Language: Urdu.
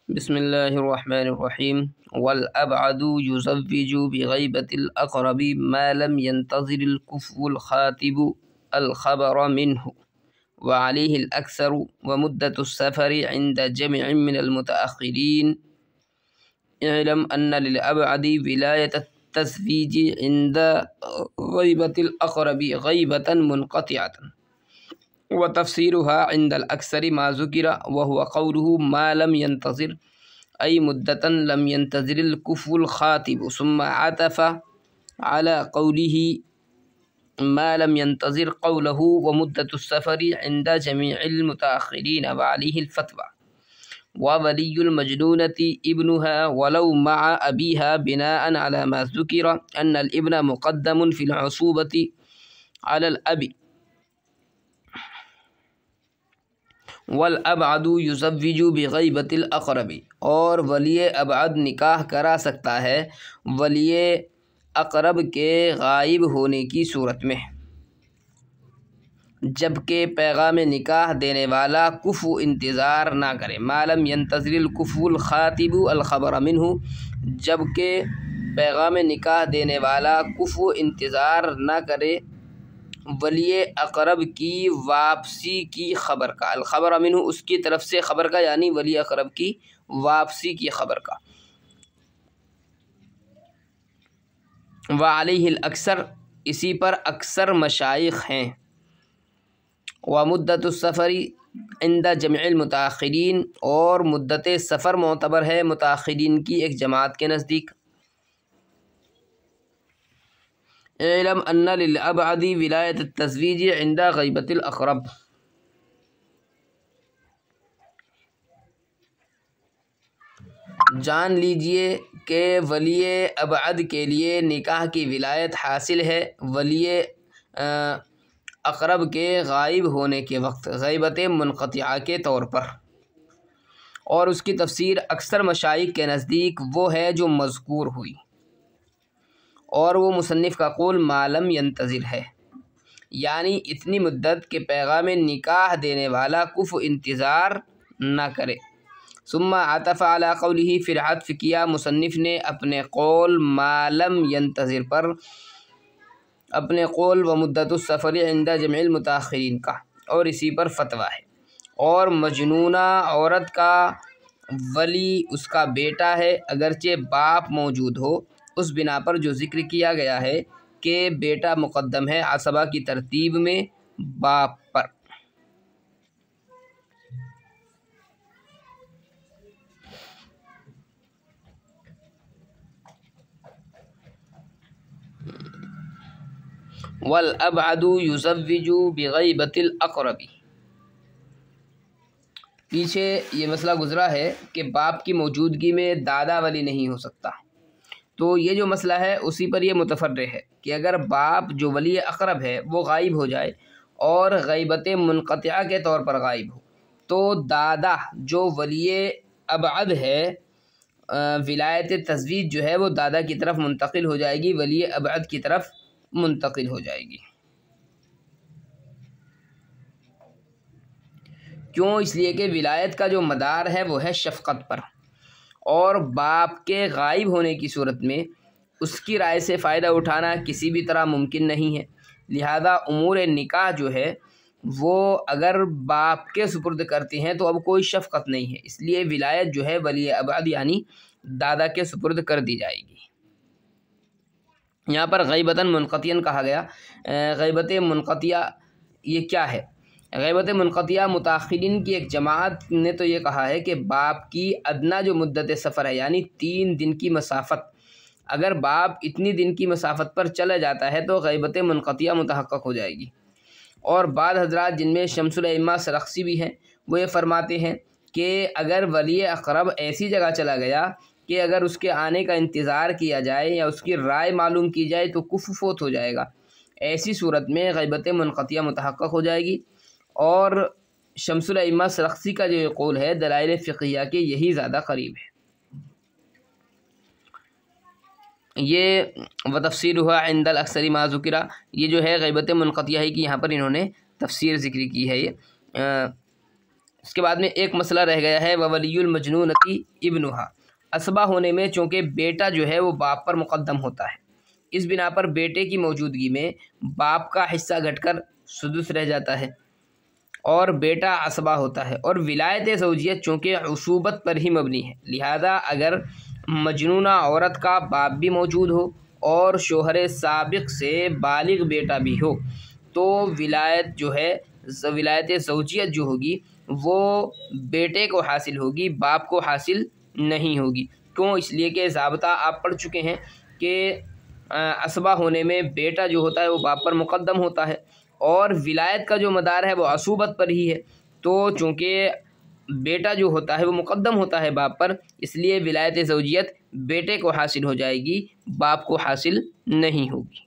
بسم الله الرحمن الرحيم. والأبعد يزوج بغيبة الأقرب ما لم ينتظر الكفو الخاطب الخبر منه، وعليه الأكثر، ومدة السفر عند جمع من المتأخرين. اعلم أن للأبعد ولاية التزويج عند غيبة الأقرب غيبة منقطعة، وتفسيرها عند الأكثر ما ذكر، وهو قوله ما لم ينتظر، أي مدة لم ينتظر الكفو الخاطب، ثم عطف على قوله ما لم ينتظر قوله ومدة السفر عند جميع المتأخرين، وعليه الفتوى. وولي المجنونة ابنها ولو مع أبيها، بناء على ما ذكر أن الابن مقدم في العصوبة على الأب. والابعد یزوج بغیبت الاقرب، اور ولی ابعد نکاح کرا سکتا ہے ولی اقرب کے غائب ہونے کی صورت میں، جبکہ پیغام نکاح دینے والا کفو انتظار نہ کرے. ما لم ينتظر الکفو الخاطب الخبر منہ، جبکہ پیغام نکاح دینے والا کفو انتظار نہ کرے ولی اقرب کی واپسی کی خبر کا. الخبر منہ اس کی طرف سے خبر کا، یعنی ولی اقرب کی واپسی کی خبر کا. وعلیہ الاکثر، اسی پر اکثر مشائخ ہیں. ومدت السفر عند جمع المتاخرین، اور مدت سفر معتبر ہے متاخرین کی ایک جماعت کے نزدیک. اعلم ان للابعد ولایت التزویج عند غیبت الاقرب. جان لیجئے کہ ولی ابعد کے لیے نکاح کی ولایت حاصل ہے ولی اقرب کے غائب ہونے کے وقت، غیبت منقطعہ کے طور پر. اور اس کی تفسیر اکثر مشائخ کے نزدیک وہ ہے جو مذکور ہوئی، اور وہ مصنف کا قول ما لم ينتظر ہے، یعنی اتنی مدت کہ پیغام نکاح دینے والا کفو انتظار نہ کرے. ثم عطف علی قوله، پھر عطف کیا مصنف نے اپنے قول ما لم ينتظر پر اپنے قول ومدت السفر عند جمع المتاخرین کا، اور اسی پر فتویٰ ہے. اور مجنونہ عورت کا ولی اس کا بیٹا ہے، اگرچہ باپ موجود ہو، اس بنا پر جو ذکر کیا گیا ہے کہ بیٹا مقدم ہے عصبہ کی ترتیب میں باپ پر. والابعد یزوج بغیبت الاقرب، پیچھے یہ مسئلہ گزرا ہے کہ باپ کی موجودگی میں دادا ولی نہیں ہو سکتا، تو یہ جو مسئلہ ہے اسی پر یہ متفرع ہے کہ اگر باپ جو ولی اقرب ہے وہ غائب ہو جائے اور غیبت منقطعہ کے طور پر غائب ہو، تو دادا جو ولی ابعد ہے ولایت تزویج جو ہے وہ دادا کی طرف منتقل ہو جائے گی، ولی ابعد کی طرف منتقل ہو جائے گی. کیوں؟ اس لیے کہ ولایت کا جو مدار ہے وہ ہے شفقت پر، اور باپ کے غائب ہونے کی صورت میں اس کی رائے سے فائدہ اٹھانا کسی بھی طرح ممکن نہیں ہے. لہذا امور نکاح جو ہے وہ اگر باپ کے سپرد کرتے ہیں تو اب کوئی شفقت نہیں ہے، اس لیے ولایت جو ہے ولی ابعد یعنی دادا کے سپرد کر دی جائے گی. یہاں پر غیبتاً منقطعاً کہا گیا. غیبت منقطعہ یہ کیا ہے؟ غیبت منقطعہ متاخرین کی ایک جماعت نے تو یہ کہا ہے کہ باپ کی ادنا جو مدت سفر ہے، یعنی 3 دن کی مسافت، اگر باپ اتنی دن کی مسافت پر چلا جاتا ہے تو غیبت منقطعہ متحقق ہو جائے گی. اور بعض حضرات جن میں شمس الائمہ سرخسی بھی ہیں وہ یہ فرماتے ہیں کہ اگر ولی اقرب ایسی جگہ چلا گیا کہ اگر اس کے آنے کا انتظار کیا جائے یا اس کی رائے معلوم کی جائے تو کفو فوت ہو جائے گا، ایسی صورت میں غیبت منقطعہ متحقق ہو جائے گی. اور شمس الائمہ سرخسی کا جو یہ قول ہے دلائل فقہیہ کے یہی زیادہ قریب ہے. یہ وتفسیرها عند الاکثر ما ذکر، یہ جو ہے غیبت منقطعہ ہی کی یہاں پر انہوں نے تفسیر ذکر کی ہے. یہ اس کے بعد میں ایک مسئلہ رہ گیا ہے وولی المجنونتی ابنہا، اسبہ ہونے میں چونکہ بیٹا جو ہے وہ باپ پر مقدم ہوتا ہے، اس بنا پر بیٹے کی موجودگی میں باپ کا حصہ گھٹ کر سدس رہ جاتا ہے اور بیٹا اسبہ ہوتا ہے، اور ولایت زوجیت چونکہ عصوبت پر ہی مبنی ہے، لہذا اگر مجنونہ عورت کا باپ بھی موجود ہو اور شوہر سابق سے بالغ بیٹا بھی ہو تو ولایت جو ہے، ولایت زوجیت جو ہوگی وہ بیٹے کو حاصل ہوگی، باپ کو حاصل نہیں ہوگی۔ کیوں؟ اس لیے کہ ضابطہ آپ پڑھ چکے ہیں کہ اسبہ ہونے میں بیٹا جو ہوتا ہے وہ باپ پر مقدم ہوتا ہے اور ولایت کا جو مدار ہے وہ عصوبت پر ہی ہے، تو چونکہ بیٹا جو ہوتا ہے وہ مقدم ہوتا ہے باپ پر، اس لیے ولایت زوجیت بیٹے کو حاصل ہو جائے گی، باپ کو حاصل نہیں ہوگی۔